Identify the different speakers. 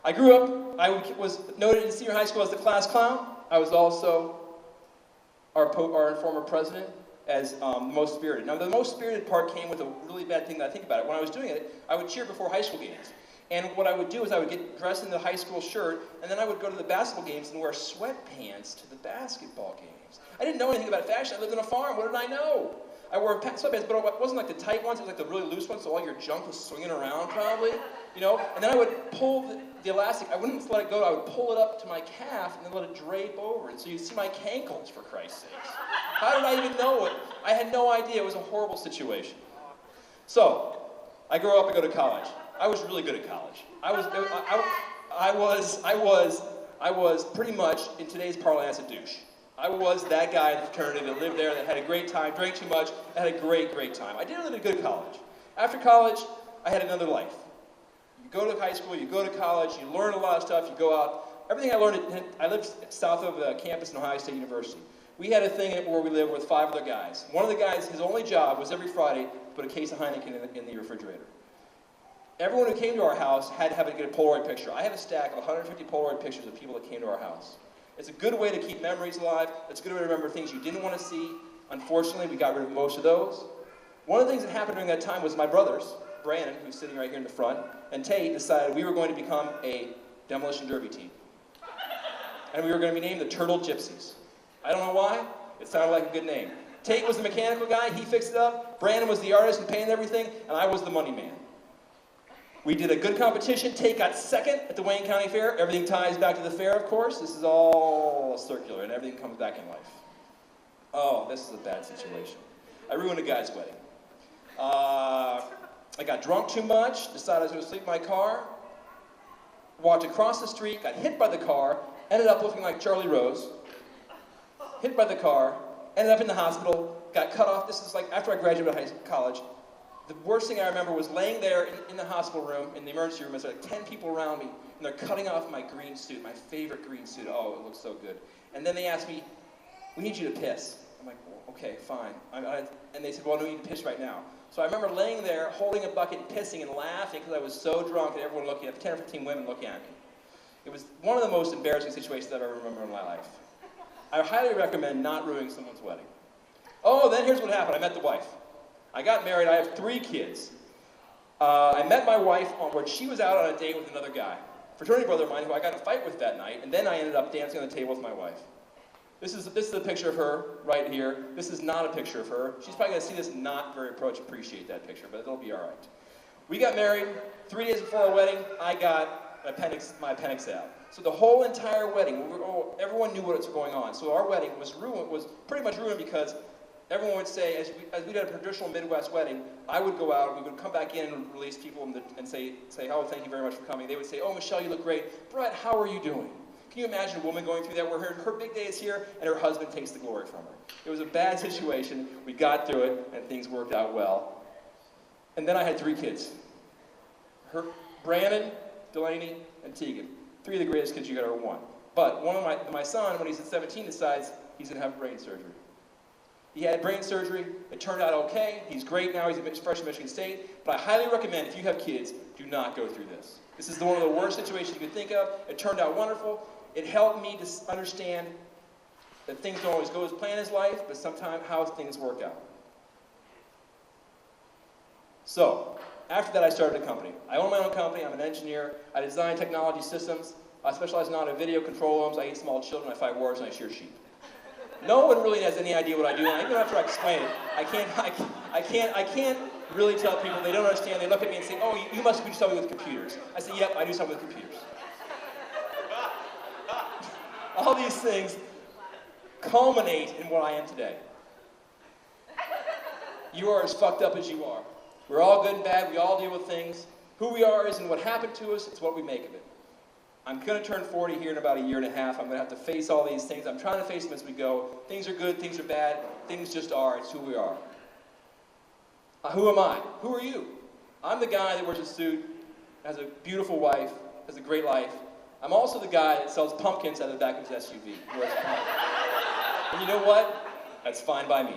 Speaker 1: I grew up, I was noted in senior high school as the class clown. I was also our former president as the most spirited. Now, the most spirited part came with a really bad thing that I think about it. When I was doing it, I would cheer before high school games. And what I would do is I would get dressed in the high school shirt, and then I would go to the basketball games and wear sweatpants to the basketball games. I didn't know anything about fashion. I lived on a farm. What did I know? I wore sweatpants, but it wasn't like the tight ones. It was like the really loose ones, so all your junk was swinging around probably, you know? And then I would pull the elastic. I wouldn't let it go. I would pull it up to my calf and then let it drape over. And so you'd see my cankles, for Christ's sakes. How did I even know it? I had no idea. It was a horrible situation. So, I grew up and go to college. I was really good at college. I was pretty much, in today's parlance, a douche. I was that guy in the fraternity that lived there, that had a great time, drank too much, and had a great, great time. I did really good college. After college, I had another life. You go to high school, you go to college, you learn a lot of stuff, you go out. Everything I learned, I lived south of campus in Ohio State University. We had a thing where we lived with 5 other guys. One of the guys, his only job was every Friday to put a case of Heineken in the refrigerator. Everyone who came to our house had to get a Polaroid picture. I had a stack of 150 Polaroid pictures of people that came to our house. It's a good way to keep memories alive. It's a good way to remember things you didn't want to see. Unfortunately, we got rid of most of those. One of the things that happened during that time was my brothers, Brandon, who's sitting right here in the front, and Tate decided we were going to become a demolition derby team. And we were going to be named the Turtle Gypsies. I don't know why. It sounded like a good name. Tate was the mechanical guy. He fixed it up. Brandon was the artist and painted everything. And I was the money man. We did a good competition. Tate got second at the Wayne County Fair. Everything ties back to the fair, of course. This is all circular, and everything comes back in life. Oh, this is a bad situation. I ruined a guy's wedding. I got drunk too much, decided I was going to sleep in my car, walked across the street, got hit by the car, ended up looking like Charlie Rose, hit by the car, ended up in the hospital, got cut off. This is like after I graduated college. The worst thing I remember was laying there in the hospital room, in the emergency room. There's like 10 people around me, and they're cutting off my green suit, my favorite green suit. Oh, it looks so good. And then they asked me, we need you to piss. I'm like, well, okay, fine. And they said, well, no, you need to piss right now. So I remember laying there, holding a bucket and pissing and laughing because I was so drunk and everyone looking at 10 or 15 women looking at me. It was one of the most embarrassing situations I've ever remembered in my life. I highly recommend not ruining someone's wedding. Oh, then here's what happened. I met the wife. I got married. I have 3 kids. I met my wife when she was out on a date with another guy, fraternity brother of mine who I got in a fight with that night, and then I ended up dancing on the table with my wife. This is a picture of her right here. This is not a picture of her. She's probably going to see this and not very much appreciate that picture, but it'll be all right. We got married. 3 days before our wedding, I got my appendix out. So the whole entire wedding, everyone knew what was going on. So our wedding was pretty much ruined because everyone would say, as we did a traditional Midwest wedding, I would go out, we would come back in and release people and say, oh, thank you very much for coming. They would say, oh, Michelle, you look great. Bret, how are you doing? Can you imagine a woman going through that where her big day is here and her husband takes the glory from her? It was a bad situation. We got through it and things worked out well. And then I had 3 kids. Brandon, Delaney, and Tegan. 3 of the greatest kids you could ever want. But one of my son, when he's at 17, decides he's going to have brain surgery. He had brain surgery. It turned out okay. He's great now. He's a freshman at Michigan State. But I highly recommend, if you have kids, do not go through this. This is one of the worst situations you could think of. It turned out wonderful. It helped me to understand that things don't always go as planned in life, but sometimes how things work out. So, after that, I started a company. I own my own company. I'm an engineer. I design technology systems. I specialize in audio video control rooms. I eat small children. I fight wars, and I shear sheep. No one really has any idea what I do, and even after I explain it, I can't really tell people. They don't understand. They look at me and say, oh, you must do something with computers. I say, yep, I do something with computers. All these things culminate in what I am today. You are as fucked up as you are. We're all good and bad. We all deal with things. Who we are isn't what happened to us. It's what we make of it. I'm going to turn 40 here in about a year and a half. I'm going to have to face all these things. I'm trying to face them as we go. Things are good. Things are bad. Things just are. It's who we are. Who am I? Who are you? I'm the guy that wears a suit, has a beautiful wife, has a great life. I'm also the guy that sells pumpkins out of the back of his SUV. And you know what? That's fine by me.